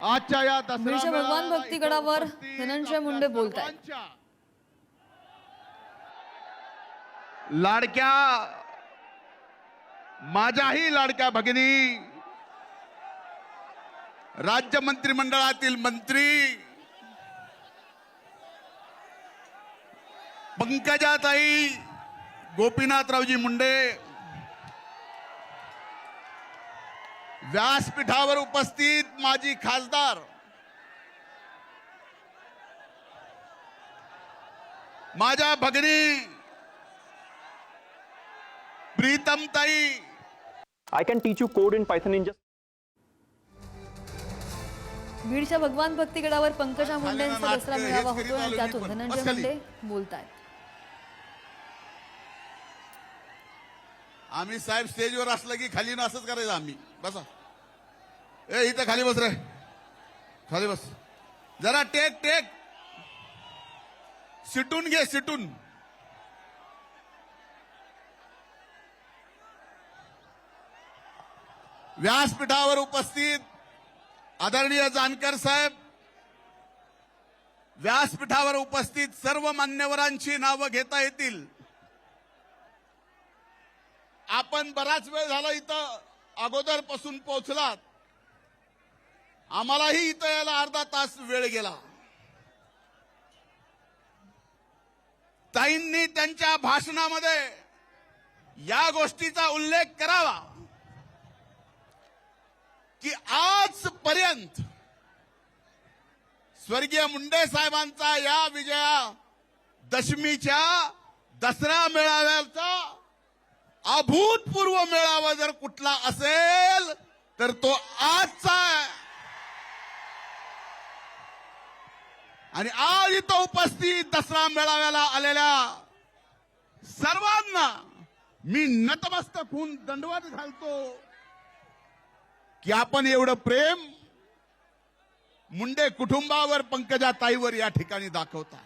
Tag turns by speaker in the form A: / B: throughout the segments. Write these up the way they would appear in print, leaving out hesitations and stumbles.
A: आजच्या या
B: बीडच्या भगवान भक्तीगडावर धनंजय मुंडे बोलतायत.
A: लाडक्या माझ्याही लाडक्या भगिनी, राज्य मंत्रिमंडळातील मंत्री पंकजाताई गोपीनाथरावजी मुंडे, व्यासपीठावर उपस्थित माजी खासदार माझ्या भगिनी प्रीतमताई.
C: I can teach you code in Python in just.
B: बीडच्या भगवान भक्तीगडावर पंकजा मुंडेंचा दसरा मेळावा होतो आणि त्यातून धनंजय मुंडे बोलतायत.
A: आम्ही साहेब स्टेजवर असलं की खाली ना असंच करायचं. आम्ही बसा, ए इथं खाली बस रे, खाली बस जरा. टेक टेक, सिटून घे, सिटून. व्यासपीठावर उपस्थित आदरणीय जानकर साहेब, व्यासपीठावर उपस्थित सर्व मान्यवरांची नावं घेता येतील. आपण बराच वेळ झाला इथं अगोदरपासून पोहोचलात. आम्हालाही इथं यायला अर्धा तास वेळ गेला. ताईंनी त्यांच्या भाषणामध्ये या गोष्टीचा उल्लेख करावा की आजपर्यंत स्वर्गीय मुंडे साहेबांचा या विजयादशमीच्या दसरा मेळाव्याचा अभूतपूर्व मेळावा जर कुठला असेल तर तो आजचा आहे. आणि आज इथं उपस्थित दसरा मेळाव्याला आलेल्या सर्वांना मी नतमस्तक होऊन दंडवत घालतो की आपण एवढं प्रेम मुंडे कुटुंबावर, पंकजा ताईवर या ठिकाणी दाखवता.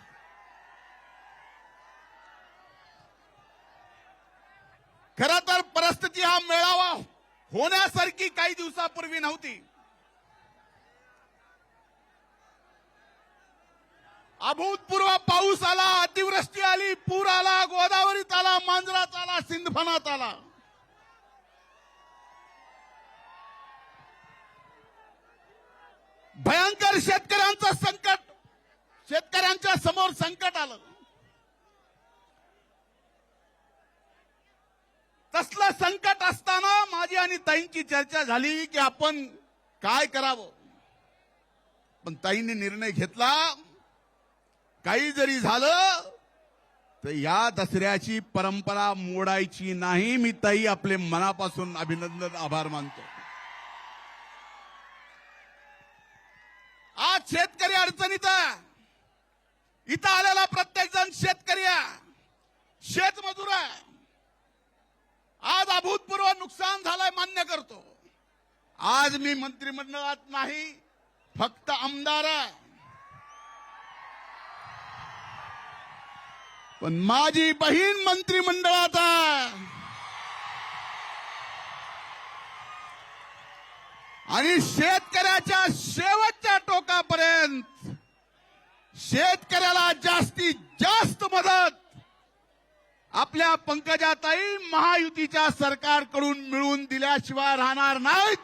A: खरं तर परिस्थिती हा मेळावा होण्यासारखी काही दिवसापूर्वी नव्हती. अभूतपूर्व पाऊस आला, अतिवृष्टी आली, पूर आला, गोदावरीत आला, मांजरात आला, सिंधफणात आला. भयंकर शेतकऱ्यांचं संकट, शेतकऱ्यांच्या समोर संकट आलं. तसलं संकट असताना माझी आणि ताईंची चर्चा झाली की आपण काय करावं. पण ताईंनी निर्णय घेतला, काही जरी झालं तर या दसऱ्याची परंपरा मोडायची नाही. मी ताई आपले मनापासून अभिनंदन, आभार मानतो. आज शेतकरी अडचणीत आहे. इथं आलेला प्रत्येक जण शेतकरी आहे, शेतमजूर आहे. आज अभूतपूर्व नुकसान झालंय मान्य करतो. आज मी मंत्रिमंडळात नाही, फक्त आमदार आहे. पण माझी बहीण मंत्रिमंडळात आहे आणि शेतकऱ्याच्या शेवटच्या टोकापर्यंत शेतकऱ्याला जास्तीत जास्त मदत आपल्या पंकजाताई महायुतीच्या सरकारकडून मिळवून दिल्याशिवाय राहणार नाहीत.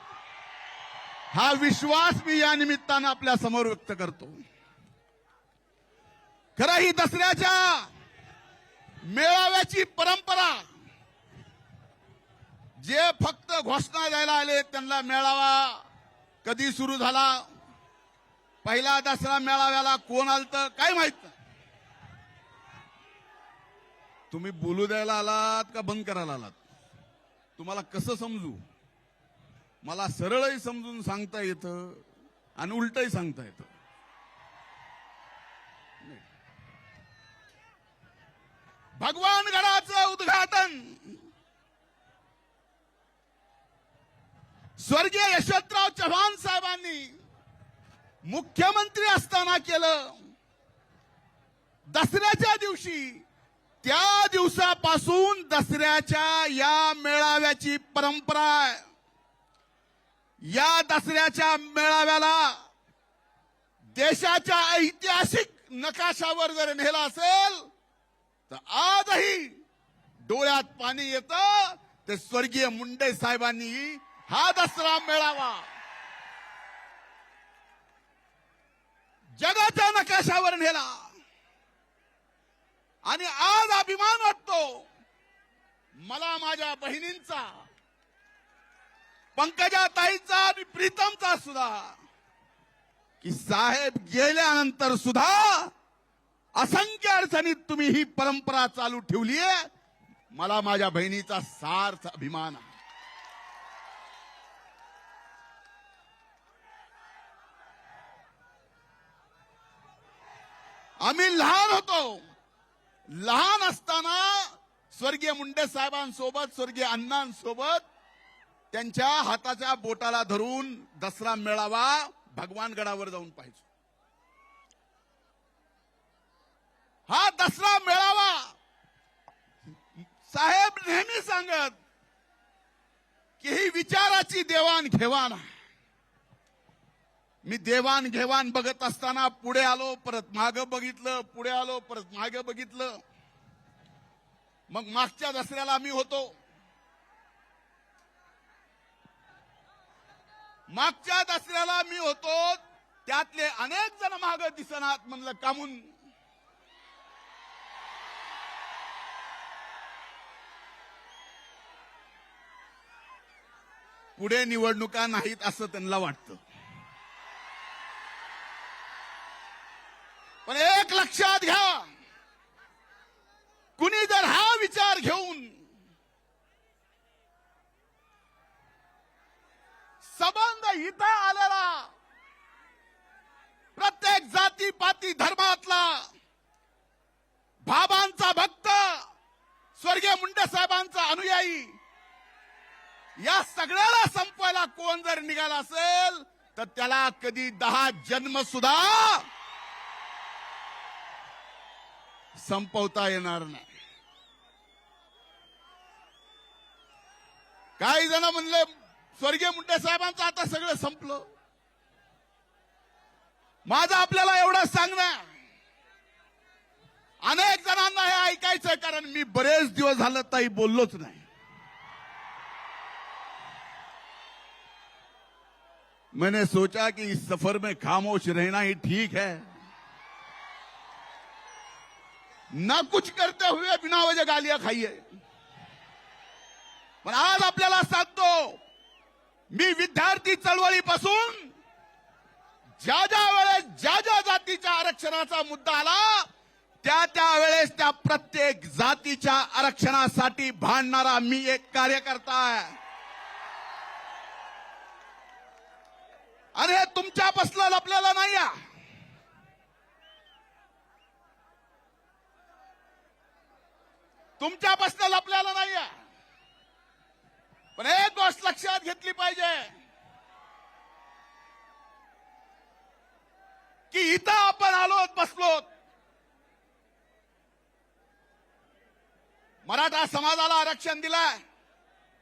A: हा विश्वास मी या निमित्तानं आपल्या समोर व्यक्त करतो. खरं ही दसऱ्याच्या मेळाव्याची परंपरा, जे फक्त घोषणा द्यायला आले त्यांना मेळावा कधी सुरू झाला, पहिला दसरा मेळाव्याला कोण आलतं काय माहित नाही. तुम्ही बोलू द्यायला आलात का बंद करायला आलात? तुम्हाला कसं समजू? मला सरळही समजून सांगता येतं आणि उलटही सांगता येतं. भगवानगडाचं उद्घाटन स्वर्गीय यशवंतराव चव्हाण साहेबांनी मुख्यमंत्री असताना केलं. दसऱ्याच्या दिवशी, त्या दिवसापासून दसऱ्याच्या या मेळाव्याची परंपरा आहे. या दसऱ्याच्या मेळाव्याला देशाच्या ऐतिहासिक नकाशावर जर नेला असेल तर आजही डोळ्यात पाणी येतं. ते स्वर्गीय मुंडे साहेबांनी हा दसरा मेळावा जगाच्या नकाशावर नेला आणि आज अभिमान वाटतो मला माझ्या बहिणींचा, पंकजाताईंचा आणि प्रीतमचा सुद्धा, की साहेब गेल्यानंतर सुद्धा असंख्य अडचणीत तुम्ही ही परंपरा चालू ठेवलीये. मला माझ्या बहिणीचा सार्थ अभिमान आहे. आम्ही लहान होतो. लहान असताना स्वर्गीय मुंडे साहेबांसोबत, स्वर्गीय अण्णांसोबत त्यांच्या हाताच्या बोटाला धरून दसरा मेळावा भगवानगडावर जाऊन पाहायचो. हा दसरा मेळावा साहेब नेहमी सांगत की ही विचाराची देवाणघेवाण आहे. मी देवाणघेवाण बघत असताना पुढे आलो, परत मागं बघितलं, पुढे आलो, परत मागं बघितलं. मग मागच्या दसऱ्याला मी होतो. मागच्या दसऱ्याला मी होतो, त्यातले अनेक जण मागं दिसनात. म्हणलं कामून पुढे निवडणुका नाहीत असं त्यांना वाटतं. पण एक लक्षात घ्या, कुणी जर हा विचार घेऊन संबंध इथं आलेला प्रत्येक जाती पाती धर्मातला बाबांचा भक्त, स्वर्गीय मुंडे साहेबांचा अनुयायी, या सगळ्याला संपवायला कोण जर निघाला असेल तर त्याला कधी 10 जन्म सुद्धा संपवता येणार नाही. काही जण म्हणले स्वर्गीय मुंडे साहेबांचं आता सगळं संपलं. माझं आपल्याला एवढं सांगणं, अनेक जणांना हे ऐकायचंय, कारण मी बरेच दिवस झालं ताई बोललोच नाही. मैंने सोचा कि इस सफर में खामोश रहना ही ठीक है, ना कुछ करते हुए बिना वजह गालियां खाइए. पण आज आपल्याला सांगतो, मी विद्यार्थी चळवळीपासून ज्या ज्या वेळेस ज्या ज्या जातीच्या आरक्षणाचा मुद्दा आला त्या वेळेस त्या प्रत्येक जातीच्या आरक्षणासाठी भांडणारा मी एक कार्यकर्ता आहे. आणि हे तुमच्यापासलं लपलेलं नाही आहे. तुमच्यापासलं लपलेलं नाही आहे. पण एक गोष्ट लक्षात घेतली पाहिजे की इथं आपण आलोत, बसलोत. मराठा समाजाला आरक्षण दिलंय,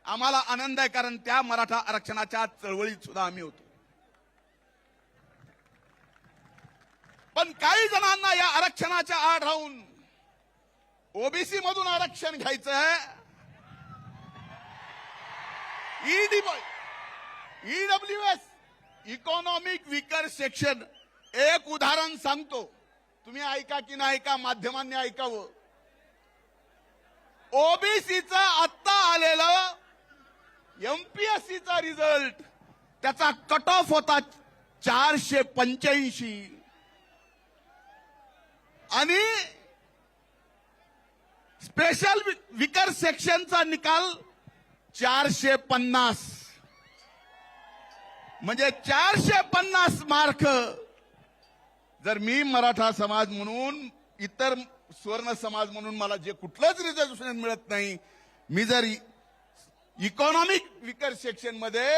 A: आम्हाला आनंद आहे, कारण त्या मराठा आरक्षणाच्या चळवळीत सुद्धा आम्ही होतो. पण काही जणांना या आरक्षणाच्या आड राहून ओबीसी मधून आरक्षण घ्यायचं आहे. EWS, economic weaker section. एक उदाहरण सांगतो, तुम्ही ऐका की नाही ऐका, माध्यमांनी ऐकावं. ओबीसीचा आत्ता आलेला एमपीएससीचा रिझल्ट, त्याचा कट ऑफ होता 485 आणि स्पेशल विकर सेक्शनचा निकाल 450. म्हणजे 450 मार्क जर मी मराठा समाज म्हणून, इतर स्वर्ण समाज म्हणून मला जे कुठलंच रिझर्वेशन मिळत नाही, मी जर इकॉनॉमिक विकर सेक्शन मध्ये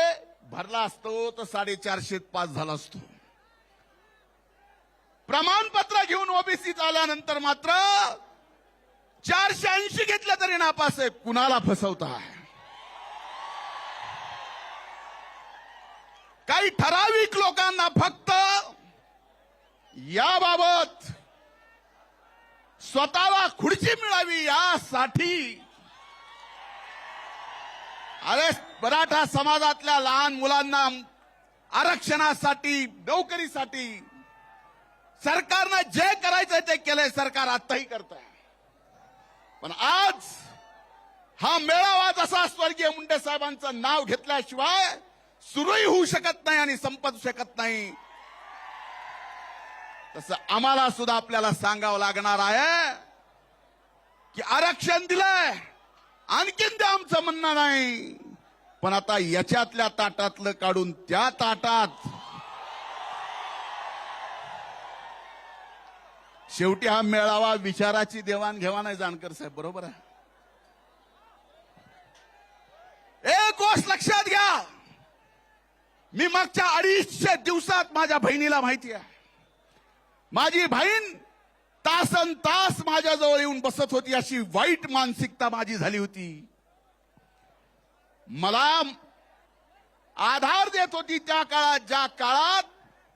A: भरला असतो तर 450 पास झाला असतो. प्रमाणपत्र घेऊन ओबीसी आल्यानंतर मात्र 480 घेतलं तरी नापास आहे. कुणाला फसवता? काही ठराविक लोकांना फक्त याबाबत स्वतःला खुर्ची मिळावी यासाठी अरे मराठा समाजातल्या लहान मुलांना आरक्षणासाठी नोकरीसाठी सरकारनं जे करायचं ते केलंय. सरकार आताही करत आहे. पण आज हा मेळावा जसा स्वर्गीय मुंडे साहेबांचं नाव घेतल्याशिवाय सुरूही होऊ शकत नाही आणि संपत शकत नाही, तसं आम्हाला सुद्धा आपल्याला सांगावं लागणार आहे की आरक्षण दिलंय, आणखीन द्या आमचं म्हणणं नाही. पण आता याच्यातल्या ताटातलं काढून त्या ताटात शेवटी हा मेळावा विचाराची देवाणघेवाण आहे. जानकर साहेब बरोबर आहे. एक गोष्ट लक्षात घ्या, मी मागच्या 250 दिवसात माझ्या बहिणीला माहिती आहे, माझी बहीण तासन तास माझ्याजवळ येऊन बसत होती. अशी वाईट मानसिकता माझी झाली होती. मला आधार देत होती त्या काळात, ज्या काळात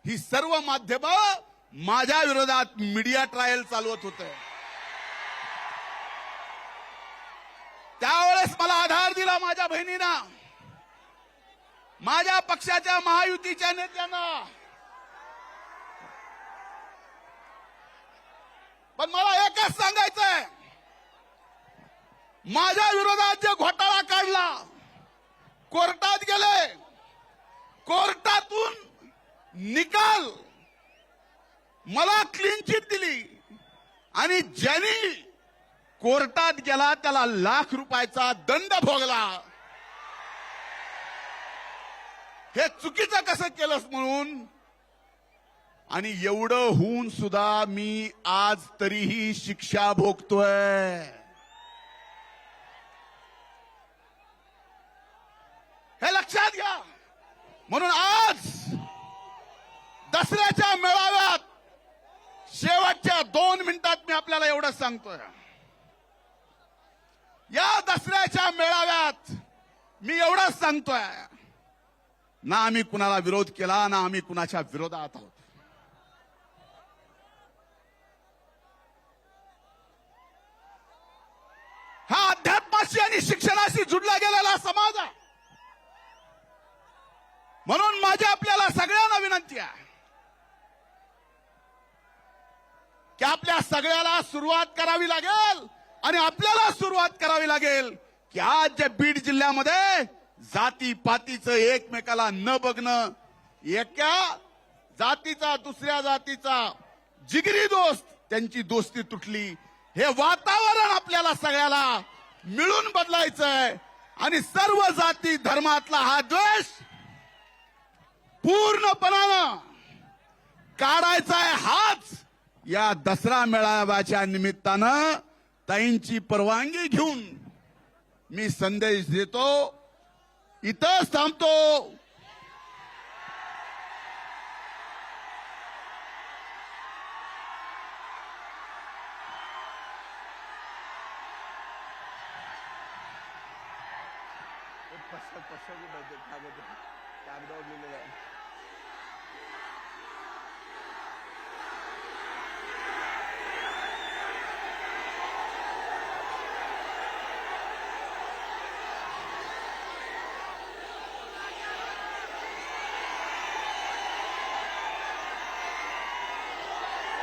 A: ही सर्व माध्यमं माझ्या विरोधात मीडिया ट्रायल चालवत होते. त्यावेळेस मला आधार दिला माझ्या बहिणीनं, माझ्या पक्षाच्या महायुतीच्या नेत्यांना. पण मला एकच सांगायचंय, माझ्या विरोधात जे घोटाळा काढला, कोर्टात गेले, कोर्टातून निकाल मला क्लीन चिट दिली आणि ज्यांनी कोर्टात गेला त्याला ₹1,00,000 दंड भोगला. हे चुकीचं कसं केलंस म्हणून. आणि एवढं होऊन सुद्धा मी आज तरीही शिक्षा भोगतोय. हे लक्षात घ्या. म्हणून आज दसऱ्याच्या मेळाव्यात शेवटच्या 2 मिनिटात मी आपल्याला एवढं सांगतोय, या दसऱ्याच्या मेळाव्यात मी एवढंच सांगतोय, ना आम्ही कुणाला विरोध केला ना आम्ही कुणाच्या विरोधात आहोत. हा अध्यात्माशी आणि शिक्षणाशी जुडला गेलेला समाज आहे. म्हणून माझी आपल्याला सगळ्यांना विनंती आहे की आपल्या सगळ्याला सुरुवात करावी लागेल आणि आपल्याला सुरुवात करावी लागेल की आज जे बीड जिल्ह्यामध्ये जातीपातीचं एकमेकाला न बघणं, एका जातीचा दुसऱ्या जातीचा जिगरी दोस्त त्यांची दोस्ती तुटली, हे वातावरण आपल्याला सगळ्याला मिळून बदलायचंय आणि सर्व जाती धर्मातला हा द्वेष पूर्णपणानं काढायचा आहे. हाच या दसरा मेळाव्याच्या निमित्तानं ताईंची परवानगी घेऊन मी संदेश देतो. इथंच थांबतो.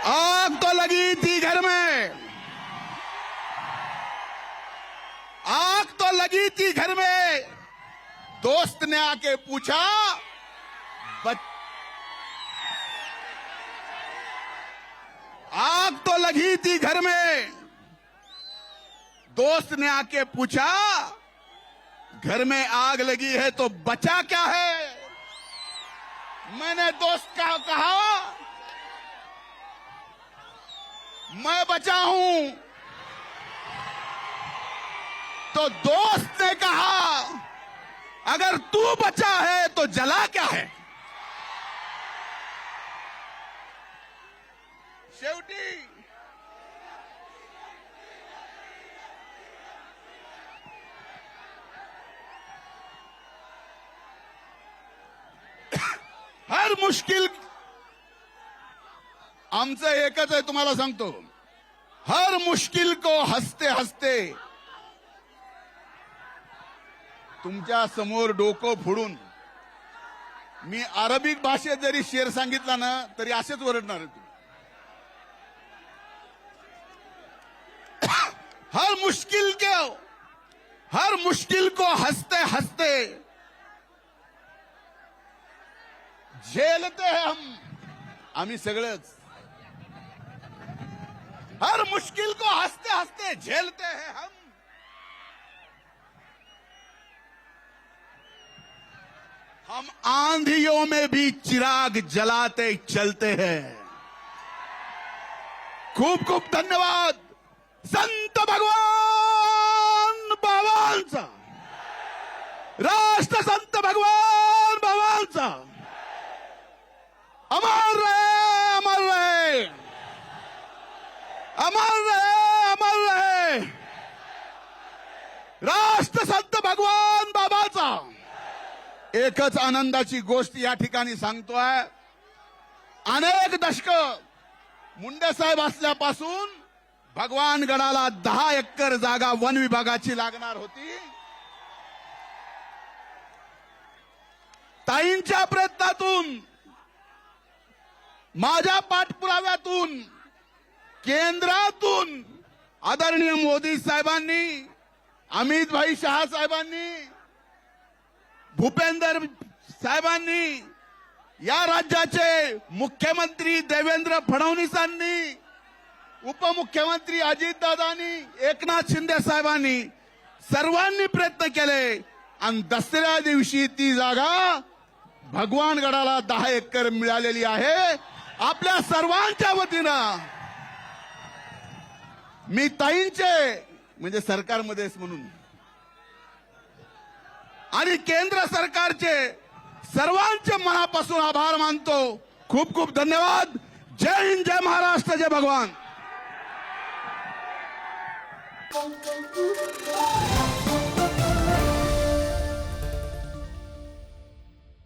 A: आग तो लगी थी घर में, आग तो लगी थी घर में, दोस्त ने आके पूछा आग तो लगी थी घर में, दोस्त ने आके पूछा घर में आग लगी है तो बचा क्या है. मैंने दोस्त का कहा मैं बचा हूं, तो दोस्त ने कहा अगर तू बचा है तो जला क्या है. शेवटी हर मुश्किल आमचं एकच आहे, तुम्हाला सांगतो, हर मुश्किल को हसते हसते, तुमच्या समोर डोकं फोडून मी अरबिक भाषेत जरी शेर सांगितला ना तरी असेच ओरडणार आहे तुम्ही. हर मुश्किल को हंसते हंसते झेलते हैं हम, आम्ही सगळेच हर मुश्किल को हंसते हंसते झेलते हैं हम आंधियों में भी चिराग जलाते चलते हैं. खूप खूप धन्यवाद. संत भगवान बाबांचा, राष्ट्रसंत भगवान बाबांचा अमर रहे, अमर रहे, अमर रहे, अमर रहे. राष्ट्रसंत भगवान बाबाचा. एकच आनंदाची गोष्ट या ठिकाणी सांगतोय, अनेक दशक मुंडे साहेब असल्यापासून भगवानगडाला 10 एकर जागा वन विभागाची लागणार होती. ताईंच्या प्रयत्नातून, माझ्या पाठपुराव्यातून, केंद्रातून आदरणीय मोदी साहेबांनी, अमित भाई शहा साहेबांनी, भूपेंद्र साहेबांनी, या राज्याचे मुख्यमंत्री देवेंद्र फडणवीसांनी, उपमुख्यमंत्री अजितदादांनी, एकनाथ शिंदे साहेबांनी, सर्वांनी प्रयत्न केले आणि दसऱ्या दिवशी ती जागा भगवानगडाला 10 एकर मिळालेली आहे. आपल्या सर्वांच्या वतीनं मी ताईंचे, म्हणजे सरकारमध्येच म्हणून, आणि केंद्र सरकारचे सर्वांचे मनापासून आभार मानतो. खूप खूप धन्यवाद. जय हिंद, जय महाराष्ट्र, जय भगवान.